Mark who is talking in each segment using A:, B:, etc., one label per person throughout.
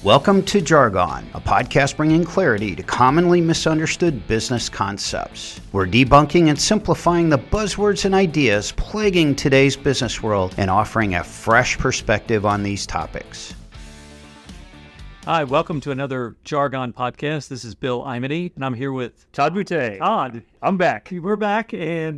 A: Welcome to Jargon, a podcast bringing clarity to commonly misunderstood business concepts. We're debunking and simplifying the buzzwords and ideas plaguing today's business world and offering a fresh perspective on these topics.
B: Hi, welcome to another Jargon podcast. This is Bill Imedy, and I'm here with
C: Todd Boutte.
B: Todd.
C: I'm back.
B: We're back, and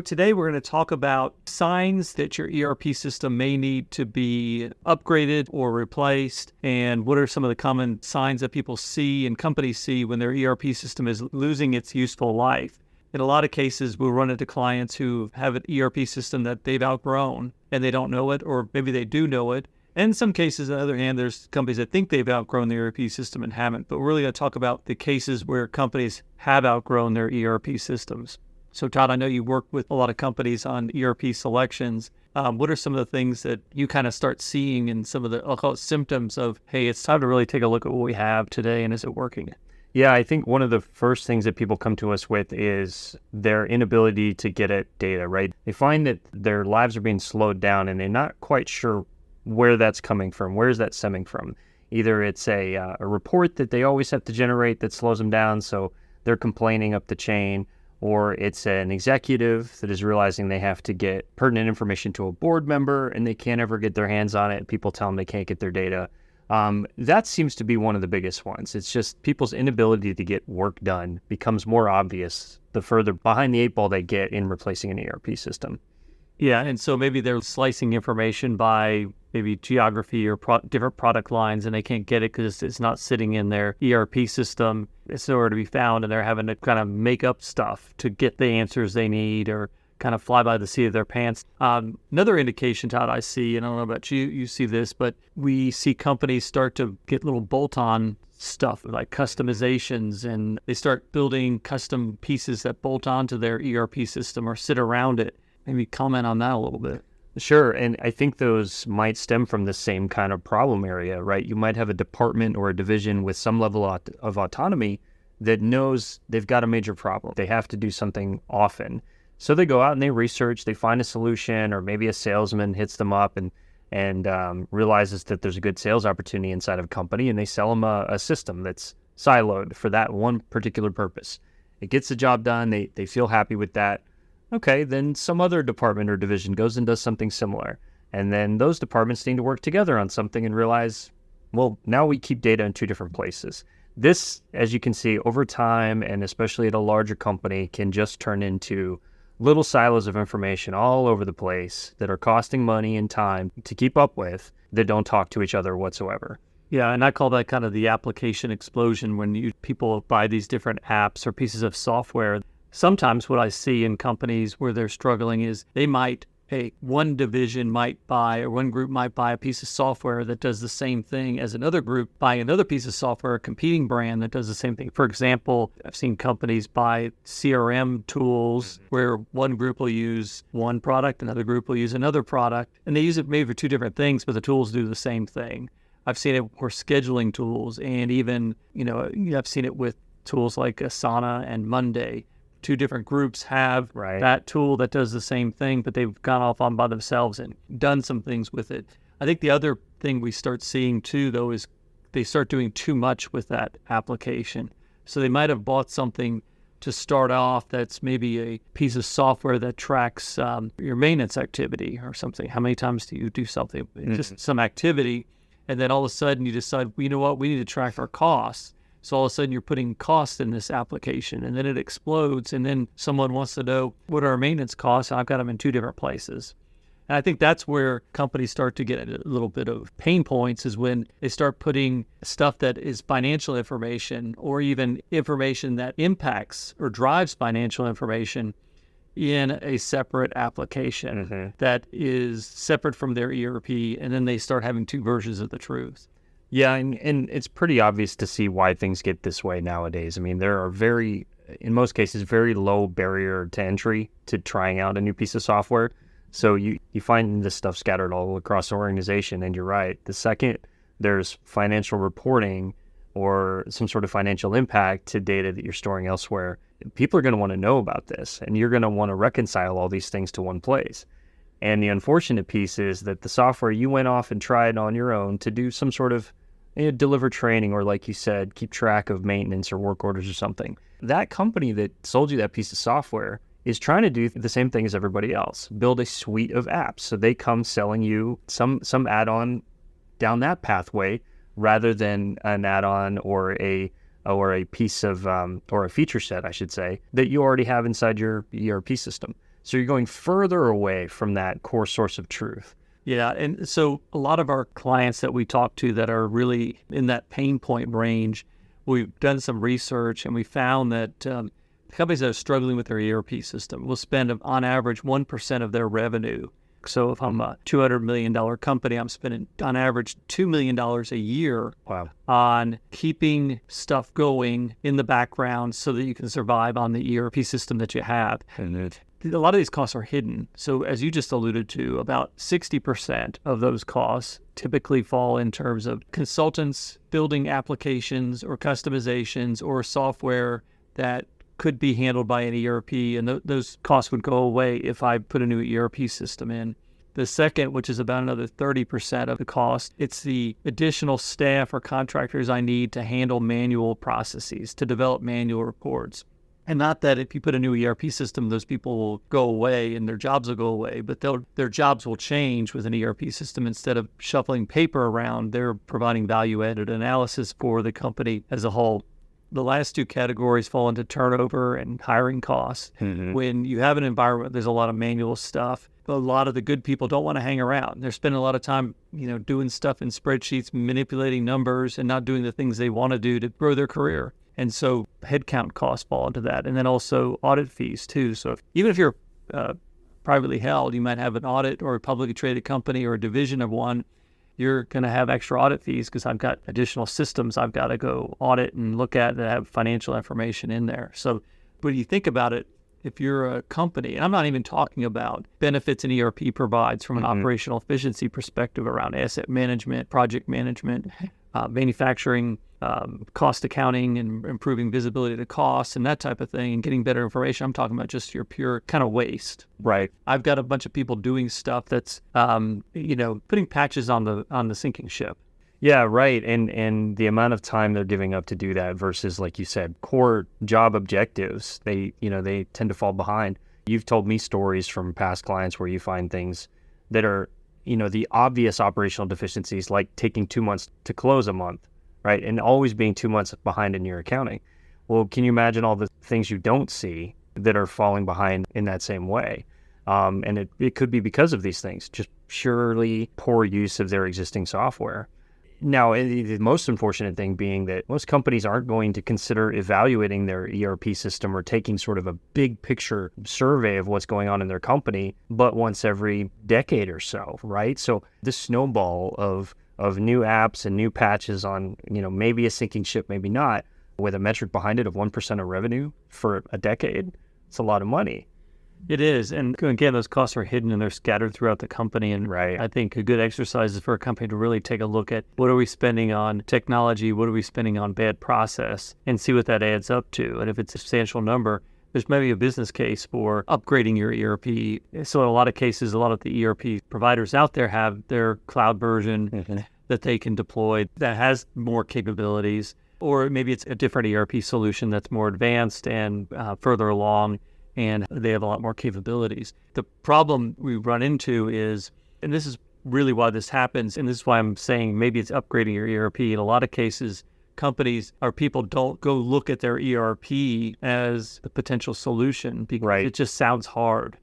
B: today we're going to talk about signs that your ERP system may need to be upgraded or replaced, and what are some of the common signs that people see and companies see when their ERP system is losing its useful life. In a lot of cases, we'll run into clients who have an ERP system that they've outgrown, and they don't know it, or maybe they do know it. And in some cases, on the other hand, there's companies that think they've outgrown the ERP system and haven't. But we're really going to talk about the cases where companies have outgrown their ERP systems. So, Todd, I know you work with a lot of companies on ERP selections. What are some of the things that you kind of start seeing in some of the, I'll call it symptoms of, hey, it's time to really take a look at what we have today and is it working?
C: Yeah, I think one of the first things that people come to us with is their inability to get at data, right? They find that their lives are being slowed down and they're not quite sure where that's coming from. Where's that stemming from? Either it's a report that they always have to generate that slows them down, so they're complaining up the chain, or it's an executive that is realizing they have to get pertinent information to a board member and they can't ever get their hands on it. People tell them they can't get their data. That seems to be one of the biggest ones. It's just people's inability to get work done becomes more obvious the further behind the eight ball they get in replacing an ERP system.
B: Yeah, and so maybe they're slicing information by maybe geography or different product lines, and they can't get it because it's not sitting in their ERP system. It's nowhere to be found, and they're having to kind of make up stuff to get the answers they need or kind of fly by the seat of their pants. Another indication, Todd, I see, and I don't know about you see this, but we see companies start to get little bolt-on stuff like customizations, and they start building custom pieces that bolt onto their ERP system or sit around it. Maybe comment on that a little bit.
C: Sure, and I think those might stem from the same kind of problem area, right? You might have a department or a division with some level of autonomy that knows they've got a major problem. They have to do something often. So they go out and they research, they find a solution, or maybe a salesman hits them up and realizes that there's a good sales opportunity inside of a company, and they sell them a system that's siloed for that one particular purpose. It gets the job done, they feel happy with that. Okay, then some other department or division goes and does something similar. And then those departments need to work together on something and realize, well, now we keep data in two different places. This, as you can see, over time, and especially at a larger company, can just turn into little silos of information all over the place that are costing money and time to keep up with that don't talk to each other whatsoever.
B: Yeah, and I call that kind of the application explosion when people buy these different apps or pieces of software. Sometimes what I see in companies where they're struggling is one division might buy, or one group might buy a piece of software that does the same thing as another group buy another piece of software, a competing brand that does the same thing. For example, I've seen companies buy CRM tools where one group will use one product, another group will use another product, and they use it maybe for two different things, but the tools do the same thing. I've seen it for scheduling tools, and even, I've seen it with tools like Asana and Monday. Two different groups have that tool that does the same thing, but they've gone off on by themselves and done some things with it. I think the other thing we start seeing too, though, is they start doing too much with that application. So they might have bought something to start off that's maybe a piece of software that tracks your maintenance activity or something. How many times do you do something? Just some activity. And then all of a sudden you decide, well, you know what, we need to track our costs. So all of a sudden you're putting cost in this application, and then it explodes, and then someone wants to know what are our maintenance costs, and I've got them in two different places. And I think that's where companies start to get a little bit of pain points, is when they start putting stuff that is financial information or even information that impacts or drives financial information in a separate application that is separate from their ERP, and then they start having two versions of the truth.
C: Yeah, and it's pretty obvious to see why things get this way nowadays. I mean, there are in most cases, very low barrier to entry to trying out a new piece of software. So you find this stuff scattered all across the organization, and you're right. The second there's financial reporting or some sort of financial impact to data that you're storing elsewhere, people are going to want to know about this, and you're going to want to reconcile all these things to one place. And the unfortunate piece is that the software you went off and tried on your own to do some sort of deliver training, or like you said, keep track of maintenance or work orders or something. That company that sold you that piece of software is trying to do the same thing as everybody else, build a suite of apps. So they come selling you some add-on down that pathway rather than an add-on or a piece of or a feature set, I should say, that you already have inside your ERP system. So you're going further away from that core source of truth.
B: Yeah, and so a lot of our clients that we talk to that are really in that pain point range, we've done some research and we found that companies that are struggling with their ERP system will spend on average 1% of their revenue. So if I'm a $200 million company, I'm spending on average $2 million a year on keeping stuff going in the background so that you can survive on the ERP system that you have. A lot of these costs are hidden. So as you just alluded to, about 60% of those costs typically fall in terms of consultants building applications or customizations or software that could be handled by an ERP, and those costs would go away if I put a new ERP system in. The second, which is about another 30% of the cost, it's the additional staff or contractors I need to handle manual processes, to develop manual reports. And not that if you put a new ERP system, those people will go away and their jobs will go away, but their jobs will change with an ERP system. Instead of shuffling paper around, they're providing value-added analysis for the company as a whole. The last two categories fall into turnover and hiring costs. When you have an environment, there's a lot of manual stuff. A lot of the good people don't want to hang around. They're spending a lot of time, doing stuff in spreadsheets, manipulating numbers, and not doing the things they want to do to grow their career. And so headcount costs fall into that. And then also audit fees too. So even if you're privately held, you might have an audit or a publicly traded company or a division of one. You're going to have extra audit fees because I've got additional systems I've got to go audit and look at that have financial information in there. So when you think about it, if you're a company, and I'm not even talking about benefits an ERP provides from an operational efficiency perspective around asset management, project management, manufacturing, cost accounting, and improving visibility to costs and that type of thing, and getting better information. I'm talking about just your pure kind of waste.
C: Right.
B: I've got a bunch of people doing stuff that's, putting patches on the sinking ship.
C: Yeah, right. And the amount of time they're giving up to do that versus, like you said, core job objectives, they tend to fall behind. You've told me stories from past clients where you find things that are, the obvious operational deficiencies, like taking 2 months to close a month, right? And always being 2 months behind in your accounting. Well, can you imagine all the things you don't see that are falling behind in that same way? And it could be because of these things, just purely poor use of their existing software. Now, the most unfortunate thing being that most companies aren't going to consider evaluating their ERP system or taking sort of a big picture survey of what's going on in their company, but once every decade or so, right? So the snowball of new apps and new patches on, maybe a sinking ship, maybe not, with a metric behind it of 1% of revenue for a decade, it's a lot of money.
B: It is. And again, those costs are hidden and they're scattered throughout the company. And
C: right.
B: I think a good exercise is for a company to really take a look at what are we spending on technology, what are we spending on bad process, and see what that adds up to. And if it's a substantial number, there's maybe a business case for upgrading your ERP. So in a lot of cases, a lot of the ERP providers out there have their cloud version that they can deploy that has more capabilities. Or maybe it's a different ERP solution that's more advanced and further along, and they have a lot more capabilities. The problem we run into is, and this is really why this happens, and this is why I'm saying maybe it's upgrading your ERP. In a lot of cases, companies or people don't go look at their ERP as the potential solution because it just sounds hard.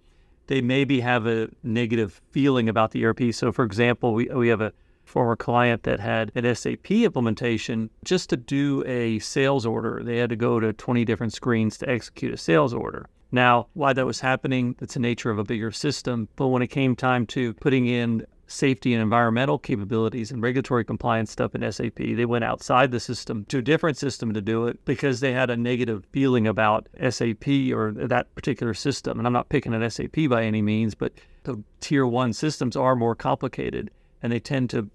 B: They maybe have a negative feeling about the ERP. So, for example, we have a former client that had an SAP implementation just to do a sales order. They had to go to 20 different screens to execute a sales order. Now, why that was happening, that's the nature of a bigger system. But when it came time to putting in safety and environmental capabilities and regulatory compliance stuff in SAP, they went outside the system to a different system to do it because they had a negative feeling about SAP or that particular system. And I'm not picking an SAP by any means, but the tier one systems are more complicated. And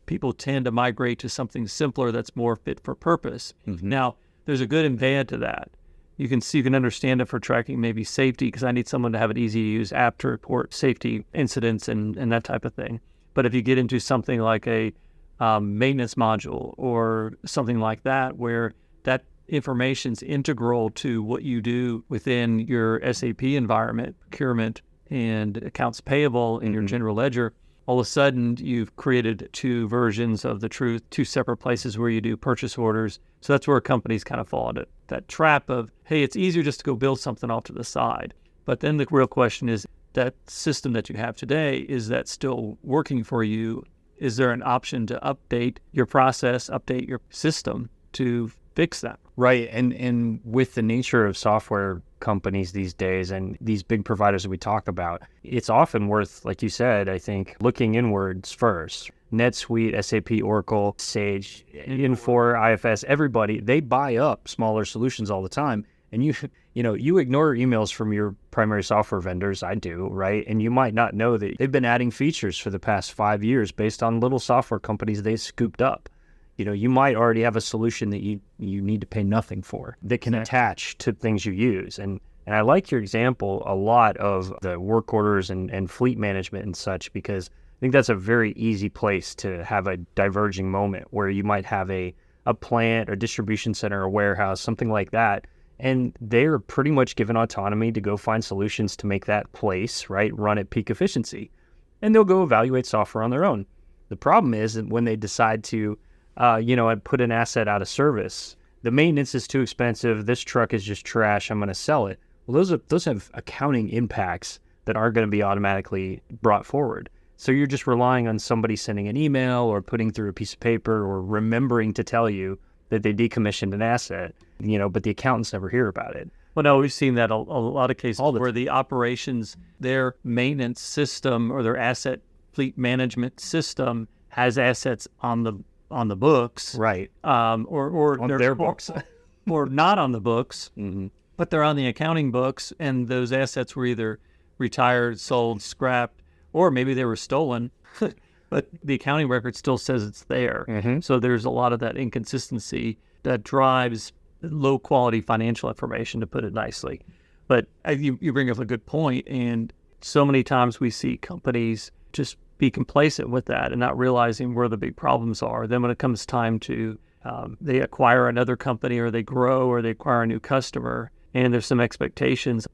B: people tend to migrate to something simpler that's more fit for purpose. Now, there's a good and bad to that. You can understand it for tracking maybe safety because I need someone to have an easy to use app to report safety incidents and that type of thing. But if you get into something like a maintenance module or something like that, where that information's integral to what you do within your SAP environment, procurement and accounts payable in your general ledger. All of a sudden, you've created two versions of the truth, two separate places where you do purchase orders. So that's where companies kind of fall into that trap of, hey, it's easier just to go build something off to the side. But then the real question is, that system that you have today, is that still working for you? Is there an option to update your process, update your system to fix that?
C: Right. And with the nature of software companies these days and these big providers that we talk about, it's often worth, like you said, I think, looking inwards first. NetSuite, SAP, Oracle, Sage, Infor, IFS, everybody, they buy up smaller solutions all the time. And you ignore emails from your primary software vendors. I do, right? And you might not know that they've been adding features for the past 5 years based on little software companies they scooped up. You might already have a solution that you need to pay nothing for that can attach to things you use. And I like your example a lot of the work orders and fleet management and such, because I think that's a very easy place to have a diverging moment where you might have a plant or distribution center or warehouse, something like that. And they're pretty much given autonomy to go find solutions to make that place, right, run at peak efficiency. And they'll go evaluate software on their own. The problem is that when they decide to put an asset out of service, the maintenance is too expensive, this truck is just trash, I'm going to sell it. Well, those have accounting impacts that aren't going to be automatically brought forward. So you're just relying on somebody sending an email or putting through a piece of paper or remembering to tell you that they decommissioned an asset, but the accountants never hear about it.
B: Well, no, we've seen that a lot of cases where the operations, their maintenance system or their asset fleet management system has assets on the books,
C: right?
B: Or
C: on their books,
B: or not on the books,
C: mm-hmm.
B: but they're on the accounting books, and those assets were either retired, sold, scrapped, or maybe they were stolen. But the accounting record still says it's there.
C: Mm-hmm.
B: So there's a lot of that inconsistency that drives low quality financial information, to put it nicely. But you bring up a good point, and so many times we see companies just be complacent with that and not realizing where the big problems are. Then when it comes time to they acquire another company, or they grow, or they acquire a new customer, and there's some expectations.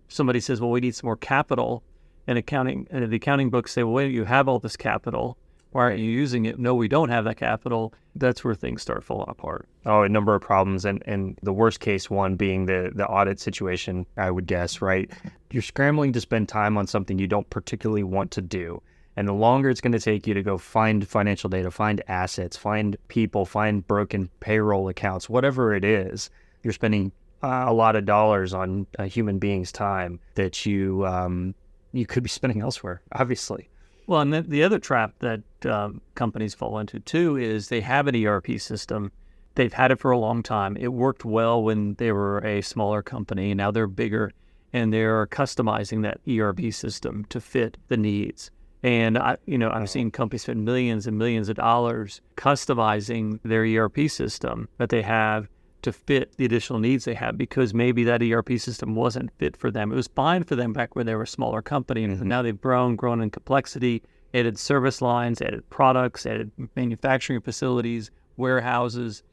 B: Somebody says, well, we need some more capital. And the accounting books say, well, wait, you have all this capital. Why aren't you using it? No, we don't have that capital. That's where things start falling apart.
C: Oh, a number of problems. And the worst case one being the audit situation, I would guess, right? You're scrambling to spend time on something you don't particularly want to do. And the longer it's going to take you to go find financial data, find assets, find people, find broken payroll accounts, whatever it is, you're spending a lot of dollars on a human being's time that you could be spending elsewhere, obviously.
B: Well, and the other trap that companies fall into, too, is they have an ERP system. They've had it for a long time. It worked well when they were a smaller company. Now they're bigger, and they're customizing that ERP system to fit the needs. And I've seen companies spend millions and millions of dollars customizing their ERP system that they have to fit the additional needs they have, because maybe that ERP system wasn't fit for them. It was fine for them back when they were a smaller company, and now they've grown in complexity, added service lines, added products, added manufacturing facilities, warehouses.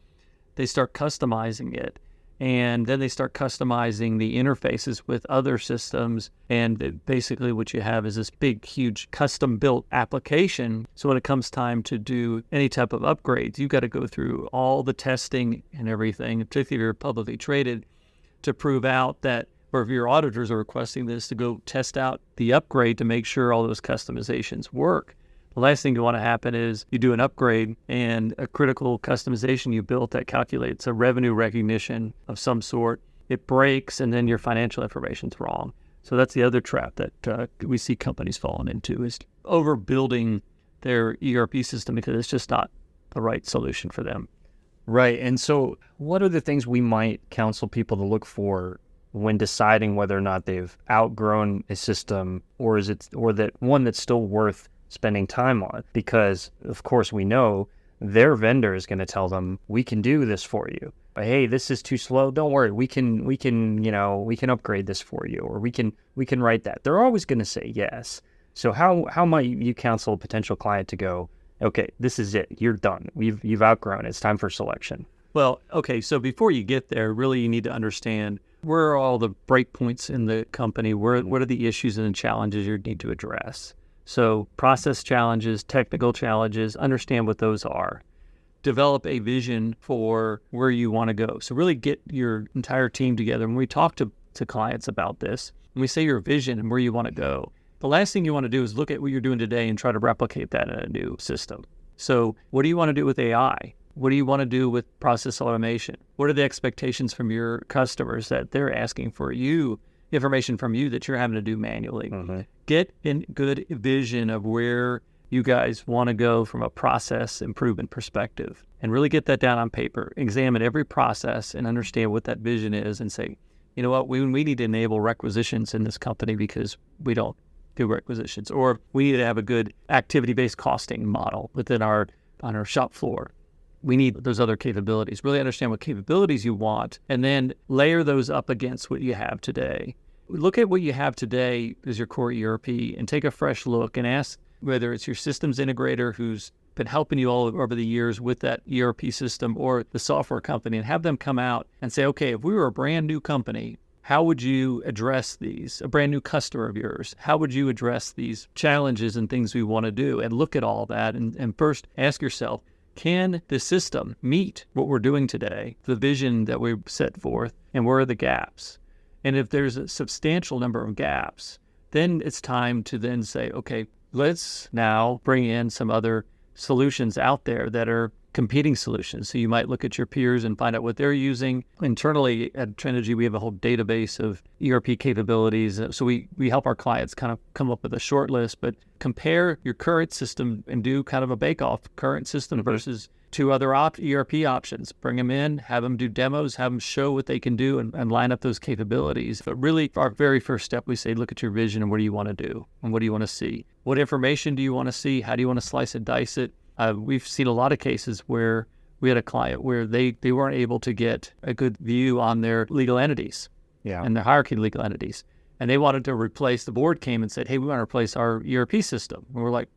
B: They start customizing it, and then they start customizing the interfaces with other systems, and basically what you have is this big, huge, custom-built application. So when it comes time to do any type of upgrades, you've got to go through all the testing and everything, particularly if you're publicly traded, to prove out that, or if your auditors are requesting this, to go test out the upgrade to make sure all those customizations work. The last thing you want to happen is you do an upgrade and a critical customization you built that calculates a revenue recognition of some sort. It breaks, and then your financial information's wrong. So that's the other trap that we see companies falling into, is overbuilding their ERP system because it's just not the right solution for them.
C: Right. And so what are the things we might counsel people to look for when deciding whether or not they've outgrown a system, or that one that's still worth spending time on? Because of course we know their vendor is going to tell them, we can do this for you. Hey, this is too slow. Don't worry. We can upgrade this for you, or we can write that. They're always going to say yes. So how might you counsel a potential client to go, okay, this is it. You're done. You've outgrown it. It's time for selection.
B: Well, okay, so before you get there, really you need to understand where are all the break points in the company, what are the issues and the challenges you need to address. So process challenges, technical challenges, understand what those are. Develop a vision for where you want to go. So really get your entire team together. When we talk to clients about this, when we say your vision and where you want to go, the last thing you want to do is look at what you're doing today and try to replicate that in a new system. So what do you want to do with AI? What do you want to do with process automation? What are the expectations from your customers that they're asking for you, information from you that you're having to do manually? Mm-hmm. Get a good vision of where you guys want to go from a process improvement perspective and really get that down on paper. Examine every process and understand what that vision is and say, you know what, we need to enable requisitions in this company because we don't do requisitions, or we need to have a good activity-based costing model on our shop floor. We need those other capabilities. Really understand what capabilities you want and then layer those up against what you have today. Look at what you have today as your core ERP and take a fresh look and ask whether it's your systems integrator who's been helping you all over the years with that ERP system or the software company, and have them come out and say, okay, if we were a brand new company, how would you address these? A brand new customer of yours, how would you address these challenges and things we want to do? And look at all that and first ask yourself, can the system meet what we're doing today, the vision that we set forth, and where are the gaps? And if there's a substantial number of gaps, then it's time to then say, okay, let's now bring in some other solutions out there that are competing solutions. So you might look at your peers and find out what they're using. Internally at Trinergy, we have a whole database of ERP capabilities. So we help our clients kind of come up with a short list, but compare your current system and do kind of a bake-off, current system versus two other ERP options. Bring them in, have them do demos, have them show what they can do and line up those capabilities. But really, our very first step, we say, look at your vision and what do you want to do and what do you want to see? What information do you want to see? How do you want to slice and dice it? We've seen a lot of cases where we had a client where they weren't able to get a good view on their legal entities and their hierarchy of legal entities. And they wanted to replace, the board came and said, hey, we want to replace our ERP system. And we're like,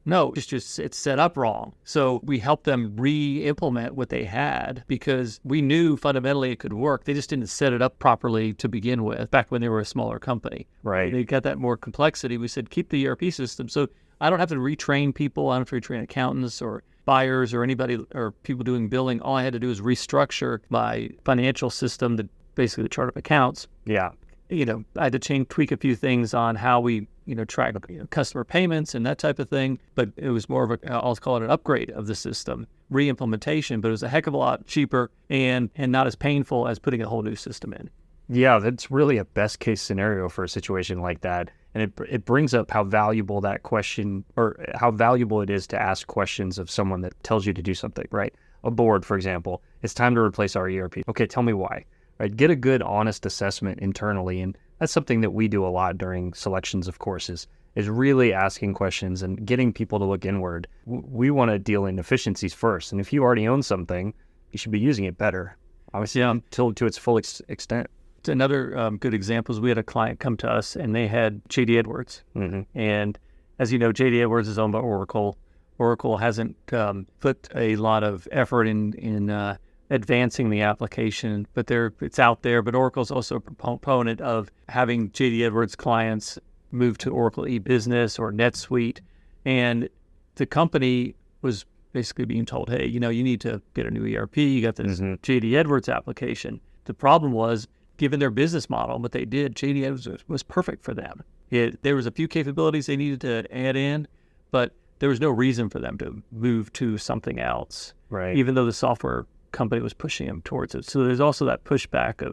B: no, it's set up wrong. So we helped them re-implement what they had because we knew fundamentally it could work. They just didn't set it up properly to begin with back when they were a smaller company.
C: Right.
B: They got that more complexity. We said, keep the ERP system. So I don't have to retrain people. I don't have to retrain accountants or buyers or anybody or people doing billing. All I had to do is restructure my financial system, basically the chart of accounts.
C: Yeah.
B: I had to tweak a few things on how we, track customer payments and that type of thing. But it was more of I'll call it an upgrade of the system, re-implementation. But it was a heck of a lot cheaper and not as painful as putting a whole new system in.
C: Yeah, that's really a best case scenario for a situation like that. And it brings up how valuable that question, or how valuable it is to ask questions of someone that tells you to do something, right? A board, for example, it's time to replace our ERP. Okay, tell me why, right? Get a good, honest assessment internally. And that's something that we do a lot during selections of courses, is really asking questions and getting people to look inward. We want to deal in efficiencies first. And if you already own something, you should be using it better, obviously, to its full extent.
B: Another good example is we had a client come to us and they had J.D. Edwards. Mm-hmm. And as you know, J.D. Edwards is owned by Oracle. Oracle hasn't put a lot of effort in advancing the application, but it's out there. But Oracle's also a proponent of having J.D. Edwards clients move to Oracle e-Business or NetSuite. And the company was basically being told, hey, you need to get a new ERP. You got this J.D. Edwards application. The problem was, given their business model, what they did, J.D. Edwards was perfect for them. There was a few capabilities they needed to add in, but there was no reason for them to move to something else,
C: right?
B: Even though the software company was pushing them towards it. So there's also that pushback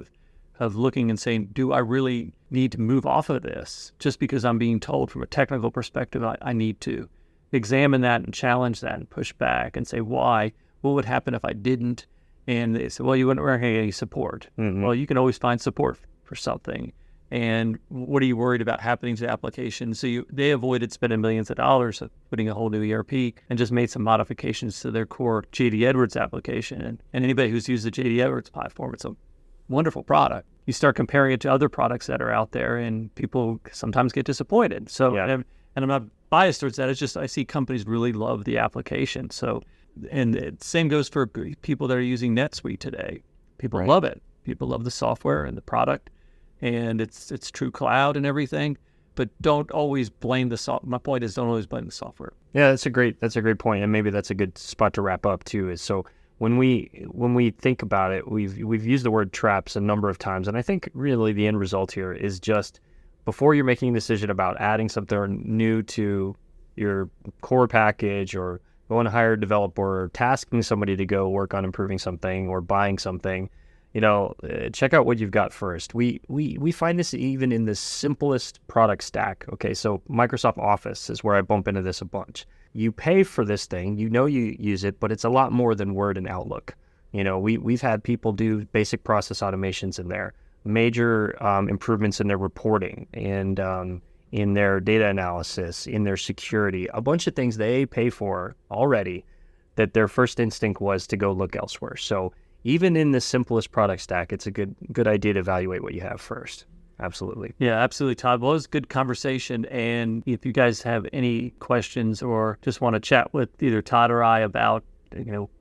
B: of looking and saying, do I really need to move off of this just because I'm being told from a technical perspective I need to? Examine that and challenge that and push back and say, why? What would happen if I didn't? And they said, well, you wouldn't get any support. Mm-hmm. Well, you can always find support for something. And what are you worried about happening to the application? So they avoided spending millions of dollars of putting a whole new ERP and just made some modifications to their core J.D. Edwards application. And anybody who's used the J.D. Edwards platform, it's a wonderful product. You start comparing it to other products that are out there and people sometimes get disappointed. So, and I'm not biased towards that. It's just I see companies really love the application. So, and the same goes for people that are using NetSuite today. People love it. People love the software and the product, and it's true cloud and everything. But don't always blame the software. My point is, don't always blame the software.
C: Yeah, that's a great point, and maybe that's a good spot to wrap up too. Is so when we think about it, we've used the word traps a number of times, and I think really the end result here is just before you're making a decision about adding something new to your core package or going to hire a developer or tasking somebody to go work on improving something or buying something, check out what you've got first. We find this even in the simplest product stack. Okay, so Microsoft Office is where I bump into this a bunch. You pay for this thing, you use it, but it's a lot more than Word and Outlook. We've had people do basic process automations in there, major improvements in their reporting and in their data analysis, in their security, a bunch of things they pay for already that their first instinct was to go look elsewhere. So even in the simplest product stack, it's a good idea to evaluate what you have first. Absolutely.
B: Yeah, absolutely, Todd. Well, it was a good conversation. And if you guys have any questions or just want to chat with either Todd or I about,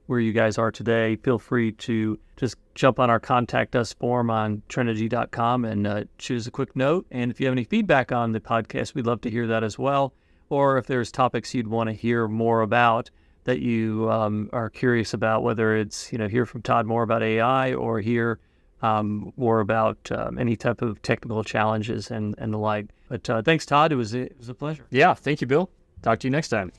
B: where you guys are today, feel free to just jump on our Contact Us form on Trinergy.com and choose a quick note. And if you have any feedback on the podcast, we'd love to hear that as well. Or if there's topics you'd want to hear more about that you are curious about, whether it's, hear from Todd more about AI or hear more about any type of technical challenges and the like. But thanks, Todd. It was a pleasure.
C: Yeah, thank you, Bill. Talk to you next time.